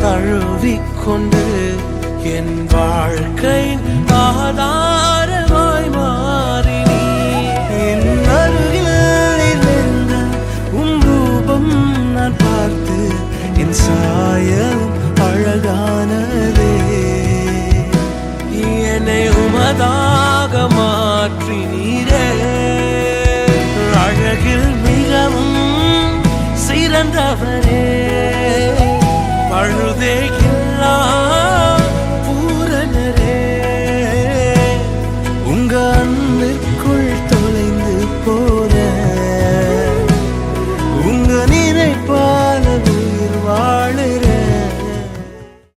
தழுவிக்கொண்டு என் வாழ்க்கை ஆதாரமாய் மாறினி என் அருகில் இருந்த உன் ரூபம் நான் பார்த்து என் சாயம் அழகானதே என்னை உமதாக மாற்றினீரே அழகில் மிகவும் சிறந்தவரே பழுதே